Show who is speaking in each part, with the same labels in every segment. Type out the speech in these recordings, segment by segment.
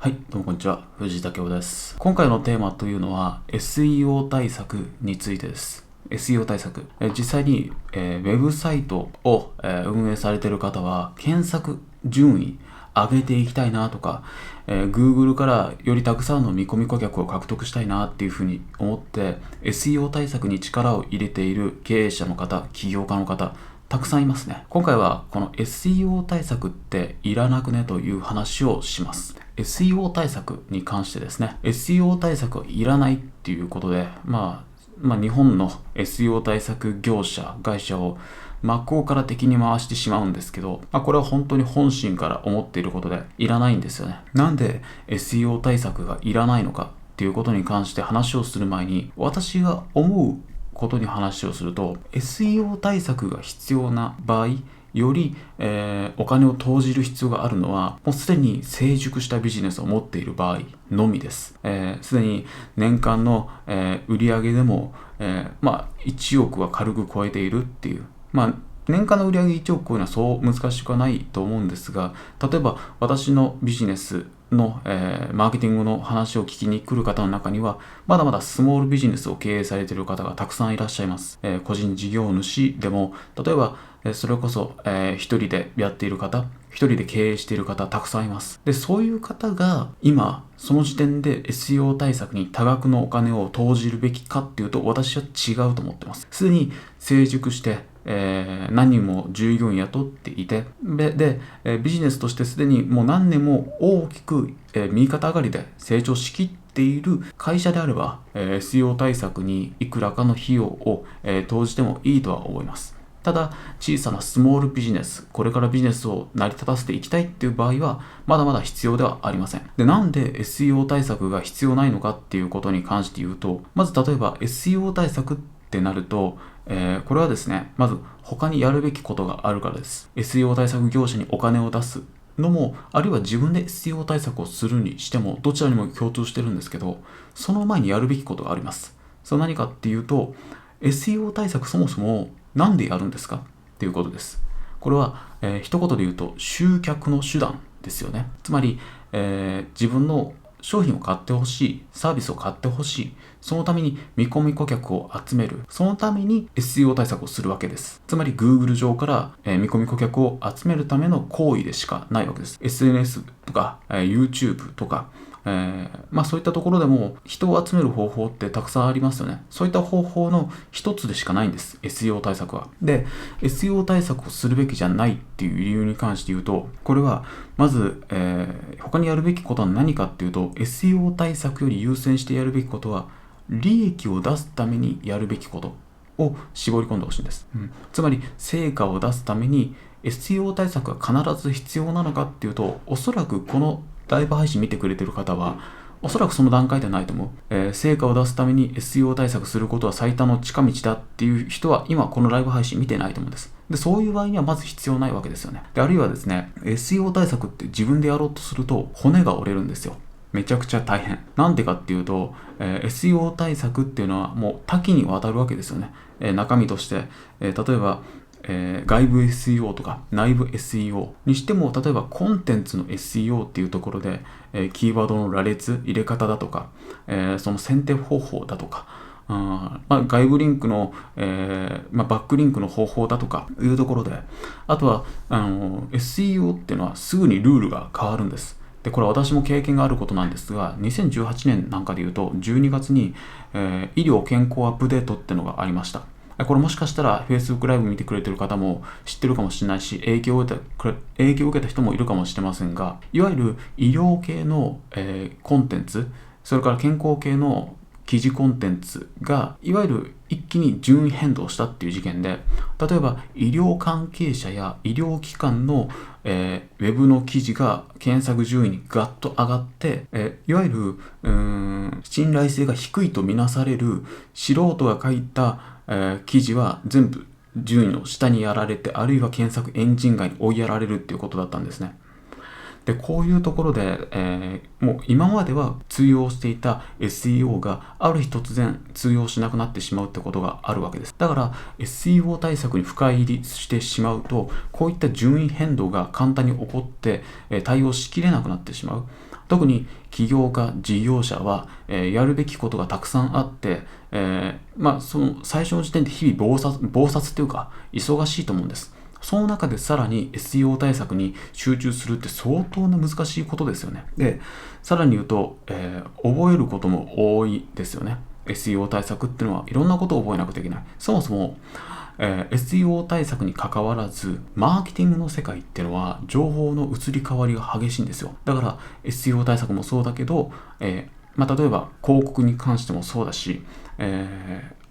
Speaker 1: はい、どうもこんにちは。藤井武雄です。今回のテーマというのは SEO 対策についてです。SEO 対策。実際に、ウェブサイトを、運営されている方は検索順位上げていきたいなとか、Google からよりたくさんの見込み顧客を獲得したいなっていうふうに思って SEO 対策に力を入れている経営者の方、起業家の方、たくさんいますね。今回はこの SEO 対策っていらなくねという話をします。SEO 対策に関してですね、SEO 対策はいらないっていうことで、日本の SEO 対策会社を真っ向から敵に回してしまうんですけど、これは本当に本心から思っていることでいらないんですよね。なんで SEO 対策がいらないのかっていうことに関して話をする前に、私が思うことに話をすると、 SEO 対策が必要な場合より、お金を投じる必要があるのは、もうすでに成熟したビジネスを持っている場合のみです。すでに年間の、売上でも、1億は軽く超えているっていう、年間の売上1億超えるのはそう難しくはないと思うんですが、例えば私のビジネスの、マーケティングの話を聞きに来る方の中には、まだまだスモールビジネスを経営されている方がたくさんいらっしゃいます。個人事業主でも、例えばそれこそ、一人でやっている方、一人で経営している方、たくさんいます。で、そういう方が今、その時点で SEO 対策に多額のお金を投じるべきかっていうと、私は違うと思ってます。すでに成熟して、何人も従業員雇っていて、で、ビジネスとしてすでにもう何年も大きく、右肩上がりで成長しきっている会社であれば、SEO 対策にいくらかの費用を、投じてもいいとは思います。ただ、小さなスモールビジネス、これからビジネスを成り立たせていきたいっていう場合は、まだまだ必要ではありません。で、なんで SEO 対策が必要ないのかっていうことに関して言うと、まず例えば SEO 対策ってなると、これはですね、まず他にやるべきことがあるからです。SEO 対策業者にお金を出すのも、あるいは自分で SEO 対策をするにしても、どちらにも共通してるんですけど、その前にやるべきことがあります。それは何かっていうと、SEO 対策そもそもなんでやるんですかっていうことです。これは、一言で言うと集客の手段ですよね。つまり、自分の商品を買ってほしい、サービスを買ってほしい、そのために見込み顧客を集める、そのために SEO 対策をするわけです。つまり Google 上から、見込み顧客を集めるための行為でしかないわけです。SNS とか、YouTube とか、そういったところでも人を集める方法ってたくさんありますよね。そういった方法の一つでしかないんです、 SEO 対策は。で、 SEO 対策をするべきじゃないっていう理由に関して言うと、これはまず、他にやるべきことは何かっていうと、 SEO 対策より優先してやるべきことは、利益を出すためにやるべきことを絞り込んでほしいんです、つまり成果を出すために SEO 対策が必ず必要なのかっていうと、おそらくこのライブ配信見てくれてる方はおそらくその段階ではないと思う。成果を出すために SEO 対策することは最短の近道だっていう人は今このライブ配信見てないと思うんです。で、そういう場合にはまず必要ないわけですよね。で、あるいはですね、SEO 対策って自分でやろうとすると骨が折れるんですよ。めちゃくちゃ大変。なんでかっていうと、SEO 対策っていうのはもう多岐にわたるわけですよね。中身として、例えば外部 SEO とか内部 SEO にしても、例えばコンテンツの SEO っていうところで、キーワードの羅列入れ方だとか、その選定方法だとか、外部リンクの、バックリンクの方法だとかいうところで、あとはSEO っていうのはすぐにルールが変わるんです。で、これは私も経験があることなんですが、2018年なんかでいうと12月に、医療健康アップデートっていうのがありました。これもしかしたら Facebook ライブ見てくれてる方も知ってるかもしれないし、影響を受けた人もいるかもしれませんが、いわゆる医療系の、コンテンツ、それから健康系の記事コンテンツがいわゆる一気に順位変動したっていう事件で、例えば医療関係者や医療機関の、ウェブの記事が検索順位にガッと上がって、いわゆる信頼性が低いとみなされる素人が書いた、記事は全部順位の下にやられて、あるいは検索エンジン外に追いやられるっていうことだったんですね。で、こういうところで、もう今までは通用していた SEO がある日突然通用しなくなってしまうってことがあるわけです。だから SEO 対策に深入りしてしまうと、こういった順位変動が簡単に起こって、対応しきれなくなってしまう。特に起業家、事業者は、やるべきことがたくさんあって、その最初の時点で日々忙殺というか忙しいと思うんです。その中でさらに SEO 対策に集中するって相当な難しいことですよね。で、さらに言うと、覚えることも多いですよね。SEO 対策っていうのはいろんなことを覚えなくてはいけない。そもそも、SEO 対策に関わらず、マーケティングの世界っていうのは情報の移り変わりが激しいんですよ。だから SEO 対策もそうだけど、例えば広告に関してもそうだし、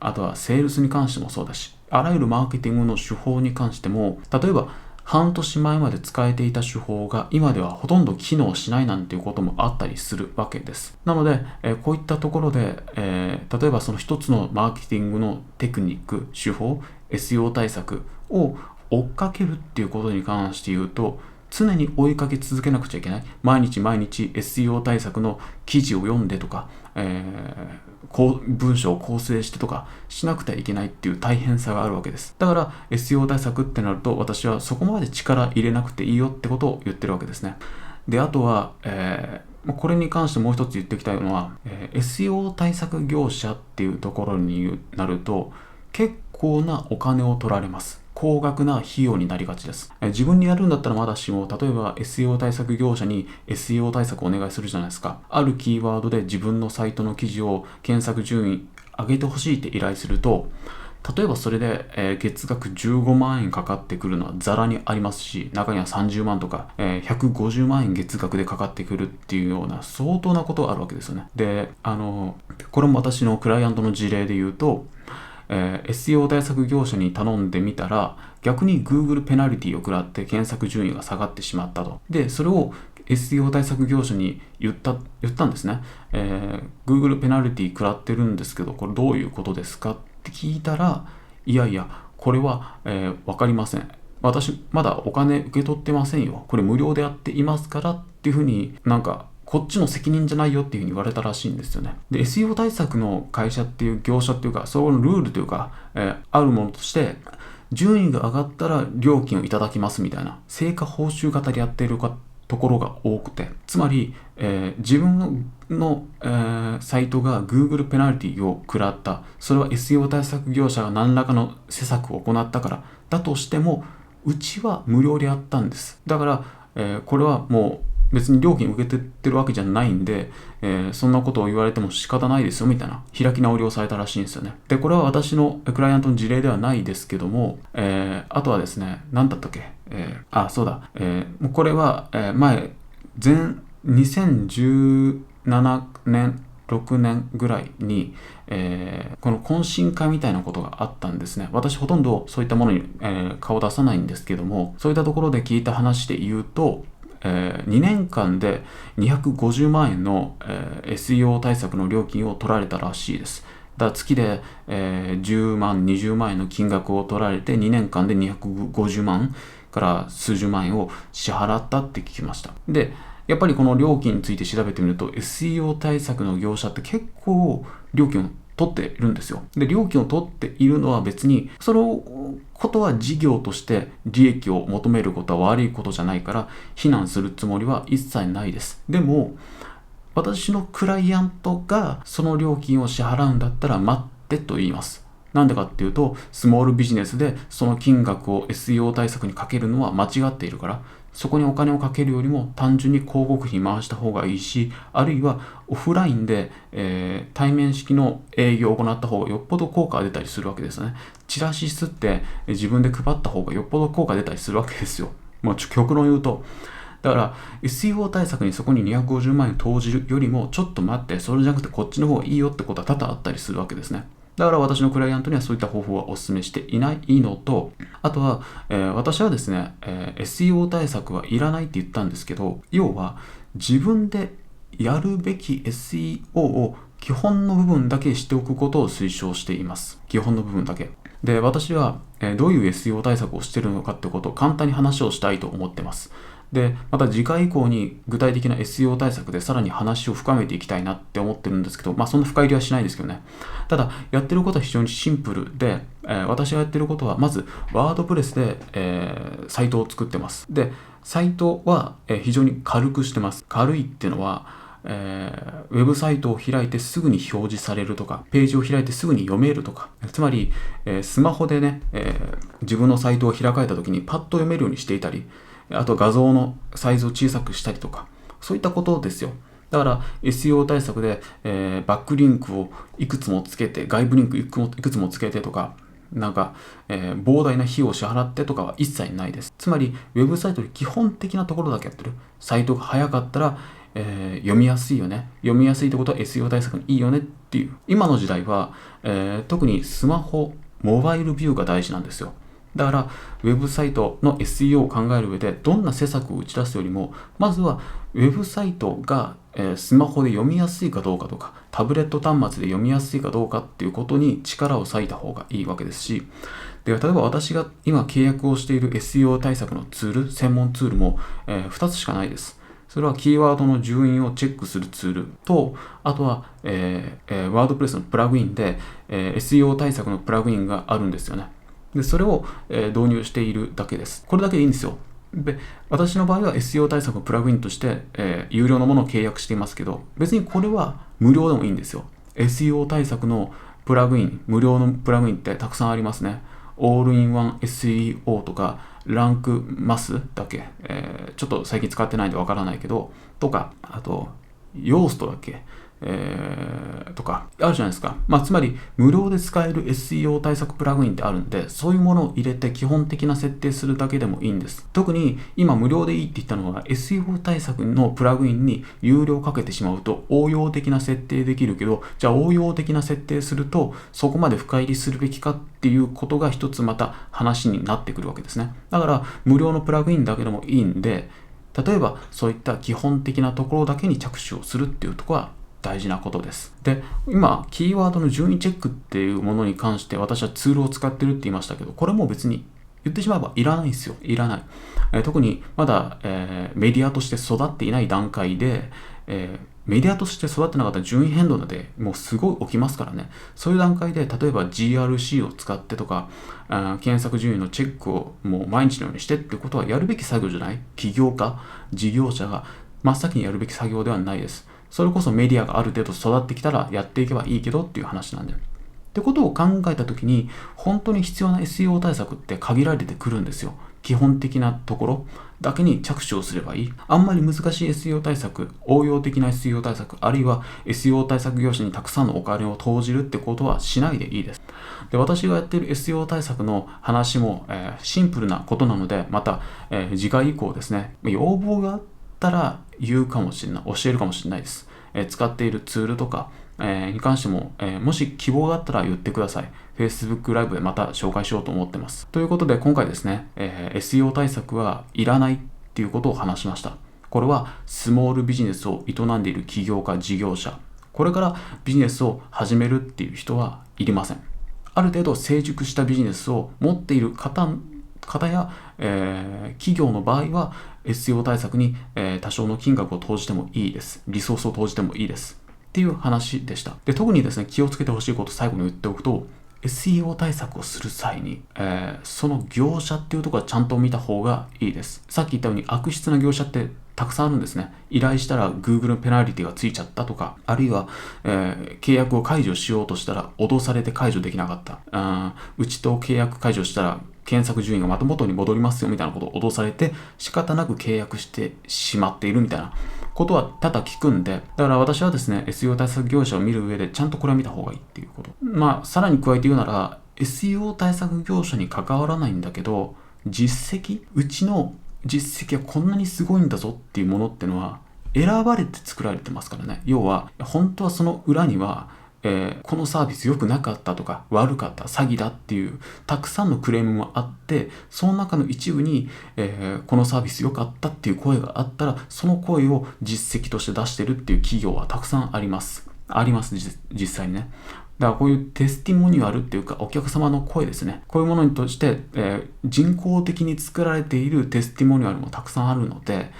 Speaker 1: あとはセールスに関してもそうだし、あらゆるマーケティングの手法に関しても、例えば半年前まで使えていた手法が今ではほとんど機能しないなんていうこともあったりするわけです。なので、こういったところで、例えばその一つのマーケティングのテクニック、手法、SEO 対策を追っかけるっていうことに関して言うと、常に追いかけ続けなくちゃいけない。毎日 SEO 対策の記事を読んでとか、文章を構成してとかしなくてはいけないっていう大変さがあるわけです。だから SEO 対策ってなると、私はそこまで力入れなくていいよってことを言ってるわけですね。で、あとは、これに関してもう一つ言っておきたいのは、SEO 対策業者っていうところになると結構なお金を取られます。高額な費用になりがちです。自分にやるんだったらまだしも、例えば SEO 対策業者に SEO 対策をお願いするじゃないですか。あるキーワードで自分のサイトの記事を検索順位上げてほしいって依頼すると、例えばそれで、月額15万円かかってくるのはザラにありますし、中には30万とか、150万円月額でかかってくるっていうような相当なことがあるわけですよね。で、これも私のクライアントの事例で言うと、SEO 対策業者に頼んでみたら、逆に Google ペナルティを食らって検索順位が下がってしまったと。で、それを SEO 対策業者に言ったんですね。Google ペナルティ食らってるんですけど、これどういうことですかって聞いたら、いやいや、これは、わかりません。私、まだお金受け取ってませんよ。これ無料でやっていますからっていうふうにこっちの責任じゃないよっていうふうに言われたらしいんですよね。で、SEO 対策の会社っていう業者っていうか、そのルールというか、あるものとして、順位が上がったら料金をいただきますみたいな、成果報酬型でやっているところが多くて、つまり、自分の、サイトが Google ペナルティを食らった、それは SEO 対策業者が何らかの施策を行ったからだとしても、うちは無料でやったんです。だから、これはもう別に料金受けてってるわけじゃないんで、そんなことを言われても仕方ないですよみたいな開き直りをされたらしいんですよね。で、これは私のクライアントの事例ではないですけども、あとはですね、何だったっけ、そうだ、もうこれは、2017年6年ぐらいに、この懇親会みたいなことがあったんですね。私ほとんどそういったものに、顔を出さないんですけども、そういったところで聞いた話で言うと、2年間で250万円の、SEO 対策の料金を取られたらしいです。だから月で、10万、20万円の金額を取られて2年間で250万から数十万円を支払ったって聞きました。で、やっぱりこの料金について調べてみると SEO 対策の業者って結構料金を取っているんですよ。で、料金を取っているのは別にそのことは事業として利益を求めることは悪いことじゃないから非難するつもりは一切ないです。でも私のクライアントがその料金を支払うんだったら待ってと言います。なんでかっていうと、スモールビジネスでその金額を SEO 対策にかけるのは間違っているから、そこにお金をかけるよりも単純に広告費回した方がいいし、あるいはオフラインで、対面式の営業を行った方がよっぽど効果が出たりするわけですね。チラシ吸って自分で配った方がよっぽど効果が出たりするわけですよ。極論言うと。だから SEO 対策にそこに250万円投じるよりもちょっと待って、それじゃなくてこっちの方がいいよってことは多々あったりするわけですね。だから私のクライアントにはそういった方法はお勧めしていないのと、あとは、私はですね、SEO 対策はいらないって言ったんですけど、要は自分でやるべき SEO を基本の部分だけしておくことを推奨しています。基本の部分だけ。で、私はどういう SEO 対策をしているのかってことを簡単に話をしたいと思ってます。で、また次回以降に具体的な SEO 対策でさらに話を深めていきたいなって思ってるんですけど、そんな深入りはしないですけどね。ただ、やってることは非常にシンプルで、私がやってることは、まず、ワードプレスで、サイトを作ってます。で、サイトは、非常に軽くしてます。軽いっていうのは、ウェブサイトを開いてすぐに表示されるとか、ページを開いてすぐに読めるとか、つまり、スマホでね、自分のサイトを開かれた時にパッと読めるようにしていたり、あと画像のサイズを小さくしたりとか、そういったことですよ。だから SEO 対策で、バックリンクをいくつもつけて、外部リンクいくつもつけてとか、膨大な費用を支払ってとかは一切ないです。つまり、ウェブサイトで基本的なところだけやってる。サイトが早かったら、読みやすいよね。読みやすいってことは SEO 対策にいいよねっていう。今の時代は、特にスマホ、モバイルビューが大事なんですよ。だから、ウェブサイトの SEO を考える上で、どんな施策を打ち出すよりも、まずは、ウェブサイトが、スマホで読みやすいかどうかとか、タブレット端末で読みやすいかどうかっていうことに力を割いた方がいいわけですし、で、例えば私が今契約をしている SEO 対策のツール、専門ツールも、2つしかないです。それはキーワードの順位をチェックするツールと、あとは、ワードプレスのプラグインで、SEO 対策のプラグインがあるんですよね。で、それを、導入しているだけです。これだけでいいんですよ。で、私の場合は SEO 対策のプラグインとして、有料のものを契約していますけど、別にこれは無料でもいいんですよ。SEO 対策のプラグイン、無料のプラグインってたくさんありますね。オールインワン SEO とか、ランクマスだっけ、ちょっと最近使ってないんでわからないけど、とか、あと、ヨーストだっけ、とか、あるじゃないですか。つまり、無料で使える SEO 対策プラグインってあるんで、そういうものを入れて基本的な設定するだけでもいいんです。特に、今無料でいいって言ったのは、SEO 対策のプラグインに有料かけてしまうと、応用的な設定できるけど、じゃあ応用的な設定すると、そこまで深入りするべきかっていうことが一つまた話になってくるわけですね。だから、無料のプラグインだけでもいいんで、例えば、そういった基本的なところだけに着手をするっていうところは、大事なことです。で、今、キーワードの順位チェックっていうものに関して私はツールを使ってるって言いましたけど、これも別に言ってしまえばいらないんですよ。いらない。特にまだ、メディアとして育っていない段階で、メディアとして育ってなかったら順位変動なんてもうすごい起きますからね。そういう段階で、例えば GRC を使ってとか、検索順位のチェックをもう毎日のようにしてってことはやるべき作業じゃない？起業家、事業者が真っ先にやるべき作業ではないです。それこそメディアがある程度育ってきたらやっていけばいいけどっていう話なんで。ってことを考えたときに、本当に必要な SEO 対策って限られてくるんですよ。基本的なところだけに着手をすればいい。あんまり難しい SEO 対策、応用的な SEO 対策、あるいは SEO 対策業者にたくさんのお金を投じるってことはしないでいいです。で、私がやっている SEO 対策の話も、シンプルなことなので、また、次回以降ですね、要望があったら言うかもしれない、教えるかもしれないです。使っているツールとか、に関しても、もし希望があったら言ってください。Facebook ライブでまた紹介しようと思ってます。ということで今回ですね、SEO 対策はいらないっていうことを話しました。これはスモールビジネスを営んでいる起業家、事業者、これからビジネスを始めるっていう人はいりません。ある程度成熟したビジネスを持っている方や、企業の場合は SEO 対策に、多少の金額を投じてもいいです。リソースを投じてもいいです。っていう話でした。で、特にですね、気をつけてほしいことを最後に言っておくと、SEO 対策をする際に、その業者っていうところはちゃんと見た方がいいです。さっき言ったように悪質な業者ってたくさんあるんですね。依頼したら Google のペナルティがついちゃったとか、あるいは、契約を解除しようとしたら脅されて解除できなかった。うちと契約解除したら検索順位がまた元に戻りますよみたいなことを脅されて仕方なく契約してしまっているみたいなことは多々聞くんで、だから私はですね、SEO 対策業者を見る上でちゃんとこれは見た方がいいっていうこと。さらに加えて言うなら、SEO 対策業者に関わらないんだけど、うちの実績はこんなにすごいんだぞっていうものってのは選ばれて作られてますからね。要は、本当はその裏には、このサービス良くなかったとか悪かった詐欺だっていうたくさんのクレームもあって、その中の一部に、このサービス良かったっていう声があったら、その声を実績として出してるっていう企業はたくさんあります実際にね。だからこういうテスティモニアルっていうか、お客様の声ですね。こういうものにとして、人工的に作られているテスティモニアルもたくさんあるので、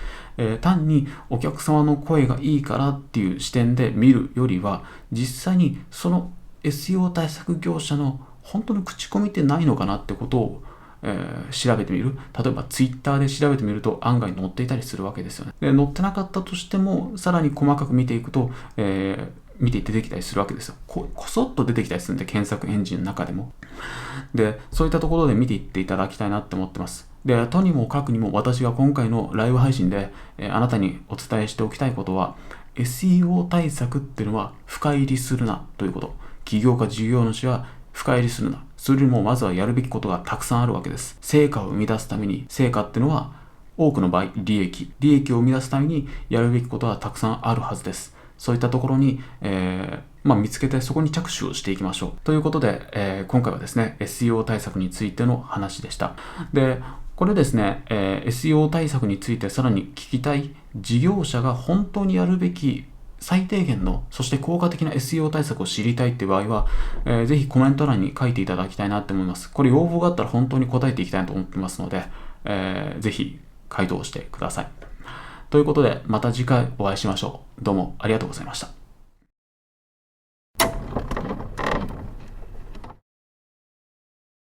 Speaker 1: 単にお客様の声がいいからっていう視点で見るよりは、実際にその SEO 対策業者の本当に口コミってないのかなってことを、調べてみる。例えば Twitter で調べてみると案外載っていたりするわけですよね。で、載ってなかったとしても、さらに細かく見ていくと、見て出てきたりするわけですよ。こそっと出てきたりするんで、検索エンジンの中でも。で、そういったところで見ていっていただきたいなって思ってます。で、とにもかくにも私が今回のライブ配信で、あなたにお伝えしておきたいことは、SEO 対策っていうのは深入りするなということ。起業家事業主は深入りするな。それよりもまずはやるべきことがたくさんあるわけです。成果を生み出すために、成果っていうのは多くの場合利益を生み出すためにやるべきことはたくさんあるはずです。そういったところに、見つけてそこに着手をしていきましょう。ということで、今回はですね、SEO 対策についての話でした。で、これですね、SEO 対策についてさらに聞きたい事業者が本当にやるべき最低限の、そして効果的な SEO 対策を知りたいって場合は、ぜひコメント欄に書いていただきたいなって思います。これ要望があったら本当に答えていきたいなと思ってますので、ぜひ回答してください。ということで、また次回お会いしましょう。どうもありがとうございました。